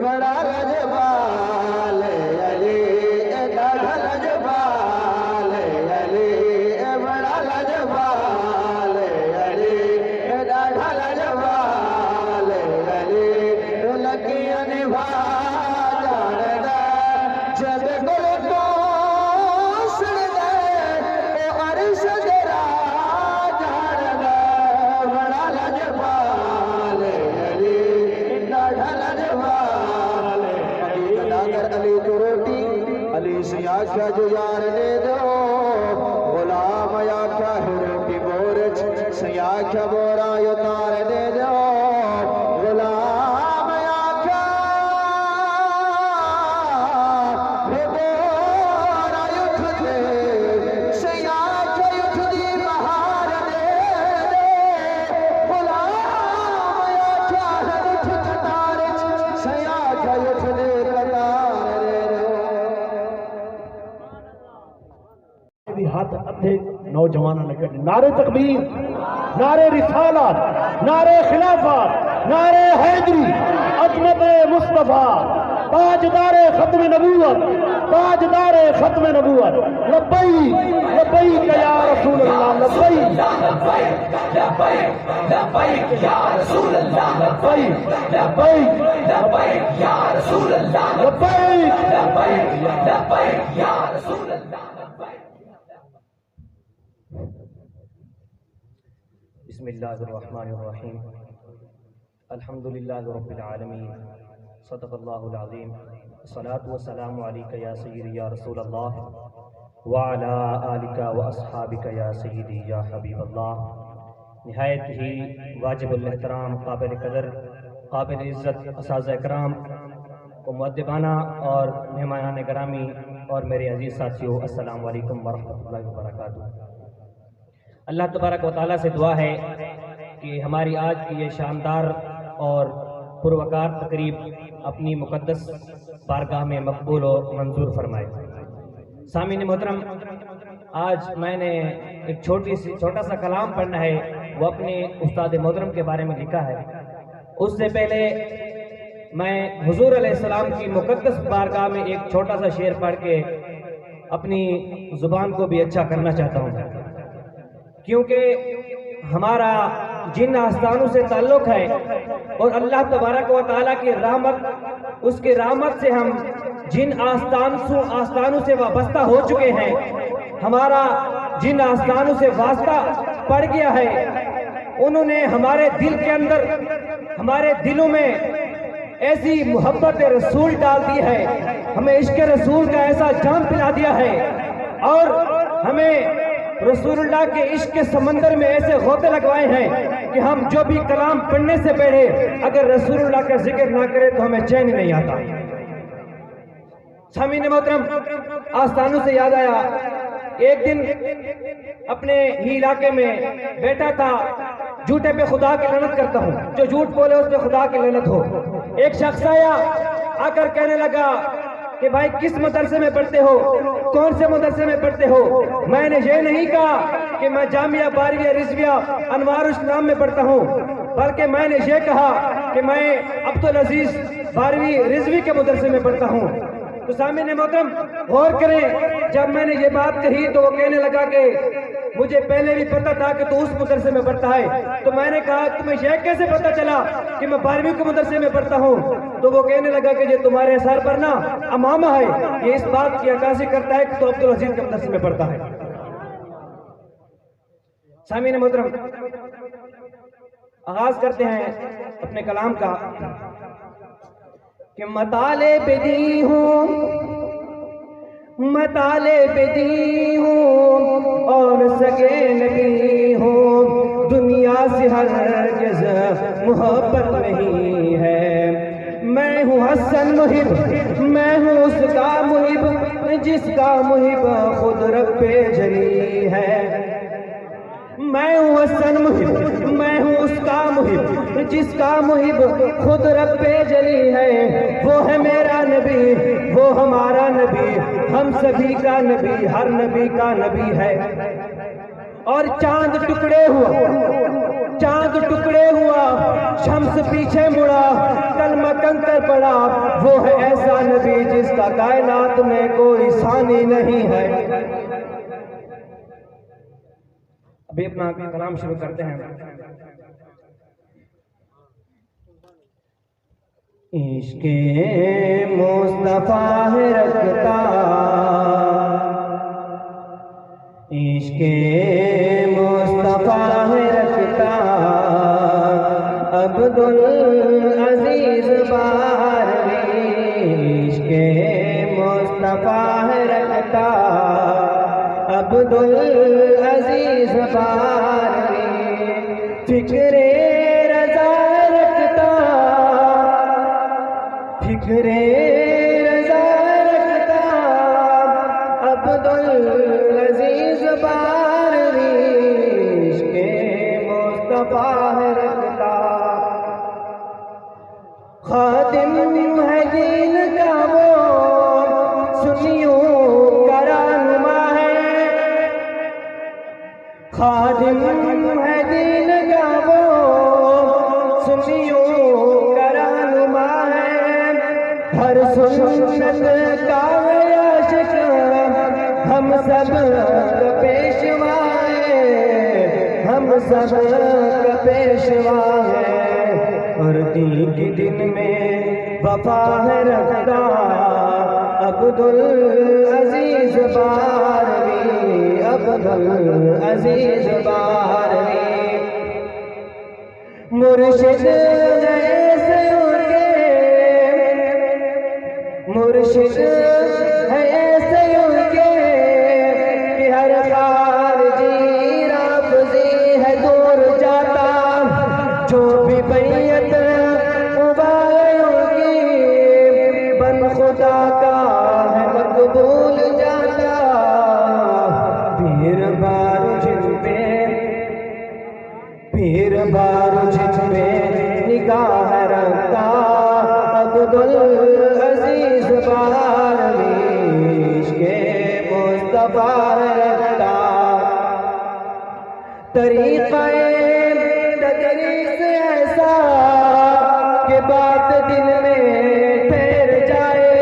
بڑا لجپال علی ڈاڈھا لجپال علی بڑا لجپال علی ڈاڈھا لجپال علی لکیاں نبھا جاندہ جب گل کو سڑ دے عرش درا جاندہ بڑا لجپال علی ڈاڈھا لجپال علی تو روٹی علی سے آکھا جو یار نے دو غلام آکھا ہے روٹی بورچ سے آکھا بورا یتار نے دو غلام آکھا ہے بورا یتھ دے سے آکھا یتھ دی بہار دے دے غلام آکھا ہے یتھ کتارچ سے آکھا یتھ دے کتار دے بھی ہاتھ ادھے نوجوانوں نے کہتے نعرے تکبیر، نعرے رسالت، نعرے خلافت، نعرے حیدری، عظمت مصطفیٰ، تاجدار ختم نبوت، تاجدار ختم نبوت، لبیک لبیک یا رسول اللہ، لبیک لبیک لبیک یا رسول اللہ، لبیک لبیک لبیک یا رسول اللہ، لبیک لبیک لبیک یا رسول اللہ۔ بسم اللہ الرحمن الرحیم، الحمدللہ رب العالمین، صدق اللہ العظیم، الصلاة والسلام علیکہ یا سیدی یا رسول اللہ وعلا آلکہ واصحابکہ یا سیدی یا حبیب اللہ۔ نہایت ہی واجب الاحترام، قابل قدر، قابل عزت اساتذہ اکرام و مؤدبانہ اور مہمانان گرامی اور میرے عزیز ساتھیوں، السلام علیکم ورحمۃ اللہ وبرکاتہ۔ اللہ تبارک و تعالیٰ سے دعا ہے کہ ہماری آج کی یہ شاندار اور پروقار تقریب اپنی مقدس بارگاہ میں مقبول و منظور فرمائے۔ سامعین محترم، آج میں نے ایک چھوٹا سا کلام پڑھنا ہے، وہ اپنے استاد محترم کے بارے میں لکھا ہے۔ اس سے پہلے میں حضور علیہ السلام کی مقدس بارگاہ میں ایک چھوٹا سا شعر پڑھ کے اپنی زبان کو بھی اچھا کرنا چاہتا ہوں، کیونکہ ہمارا جن آستانوں سے تعلق ہے اور اللہ تبارک و تعالیٰ کی رحمت، اس کے رحمت سے ہم جن آستانوں سے وابستہ ہو چکے ہیں، ہمارا جن آستانوں سے واسطہ پڑ گیا ہے، انہوں نے ہمارے دل کے اندر، ہمارے دلوں میں ایسی محبت رسول ڈال دی ہے، ہمیں عشق رسول کا ایسا جام پلا دیا ہے، اور ہمیں رسول اللہ کے عشق کے سمندر میں ایسے غوطے لگوائے ہیں کہ ہم جو بھی کلام پڑھنے سے پہلے اگر رسول اللہ کا ذکر نہ کریں تو ہمیں چین نہیں آتا۔ سامعین محترم، آستانوں سے یاد آیا، ایک دن اپنے ہی علاقے میں بیٹھا تھا، جھوٹے پہ خدا کی لعنت کرتا ہوں، جو جھوٹ بولے اس پہ خدا کی لعنت ہو۔ ایک شخص آیا، آ کر کہنے لگا کہ بھائی کس مدرسے میں پڑھتے ہو، کون سے مدرسے میں پڑھتے ہو؟ میں نے یہ نہیں کہا کہ میں جامعہ بارویہ رضویہ انوار الاسلام میں پڑھتا ہوں، بلکہ میں نے یہ کہا کہ میں عبدالعزیز باروی رضوی کے مدرسے میں پڑھتا ہوں۔ تو سامعین محترم غور کریں، جب میں نے یہ بات کہی تو وہ کہنے لگا کہ مجھے پہلے بھی پتا تھا کہ تو اس مدرسے میں پڑھتا ہے۔ تو میں نے کہا تمہیں یہ کیسے پتا چلا کہ میں 12ویں کے مدرسے میں پڑھتا ہوں؟ تو وہ کہنے لگا کہ یہ تمہارے سر پر نا امامہ ہے، یہ اس بات کی عکاسی کرتا ہے کہ تو عبدالعزیز کے مدرسے میں پڑھتا ہے۔ سامعین محترم، آغاز کرتے ہیں اپنے کلام کا کہ مطالب دی ہوں اور سگے نبی ہوں، دنیا سے ہرگز محبت نہیں ہے۔ میں ہوں حسن محب، میں ہوں اس کا محب جس کا محب خود رب جلی ہے۔ میں ہوں حسن محب، میں ہوں اس کا محب جس کا محب خود رب جلی ہے۔ وہ ہے میرا نبی، وہ ہمارا نبی، ہم سبھی کا نبی، ہر نبی کا نبی ہے۔ اور چاند ٹکڑے ہوا، شمس پیچھے مڑا، کلمہ کنکر پڑا وہ ہے ایسا نبی جس کا کائنات میں کوئی ثانی نہیں ہے. ابھی اپنا کلام شروع کرتے ہیں. عشق مصطفیٰ ہے رکھتا، عشق مصطفیٰ ہے رکھتا، عبدالعزیز باروی. عشق مصطفیٰ ہے رکھتا، عبدالعزیز باروی. فکر رضا رکھتا، فکر رضا رکھتا، عبدالعزیز باروی. عشق مصطفیٰ ہے رکھتا، خادم ہے دین کا وہ سنیوں کا رہنما ہے. خادم ہے دین کا وہ سنیوں کا رہنما ہے. ہر سنت کا عاشق ہم سب کا پیشوا ہے، ہم سب کا پیشوا ہے. اور دین کے دن میں وفا ہے رکھتا، عبدالعزیز باروی، عبدالعزیز باروی. مرشد ایسے ہوگے، مرشد ہے ایسے ہوگے کہ ہر خارجی رافضی ہے دور جاتا. جو بھی بیعت مبايع ہوگی بن خدا کا ہے مقبول جاتا. پیر بارو جن پہ، پیر بارو جن پہ نگاہ رکھتا، عبدالعزیز باروی. عشق مصطفیٰ رکھتا، طریقہ تدریس ایسا کہ بات دل میں ٹھہر جائے.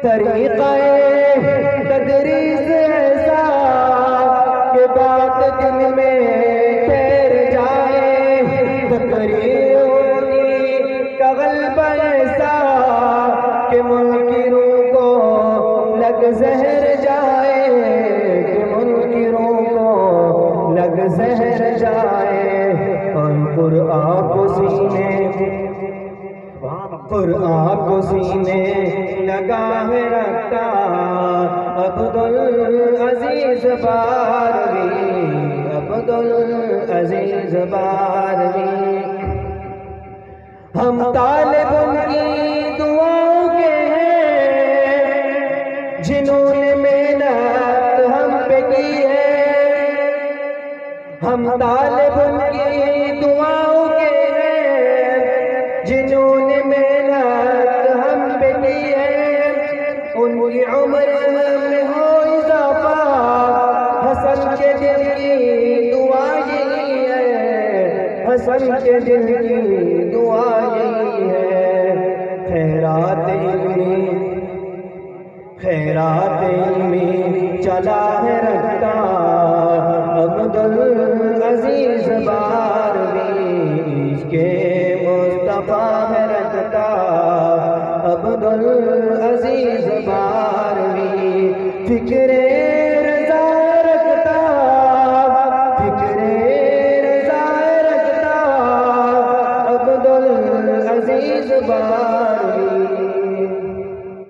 طریقہ تدریس ایسا کہ بات دل میں ٹھہر جائے. تقریروں کا غلبہ ایسا کہ منکروں کو لگ زہر جائے، کہ منکروں کو لگ زہر جائے. اور قرآن کو سینے، قرآن کو سینے لگا ہے رکھتا، عبدالعزیز باروی، عبدالعزیز باروی. ہم طالب ان کی دعاؤں کے ہیں جنہوں نے محنت ہم پہ کی ہے. ہم طالب ان کی دعاؤں کے ہیں جنہوں نے محنت ہم پہ کی ہے. ان کی عمر میں ہو اضافہ، حسن کے دل کی دعا یہی ہے، حسن کے دل کی دعا یہی ہے. خیرات علمی، خیرات علمی چلا ہے رکھتا، عبدالعزیز باروی. عشق مصطفیٰ ہے رکھتا، عبدالعزیز باروی. فکر رضا رکھتا، فکر رضا رکھتا، عبدالعزیز باروی.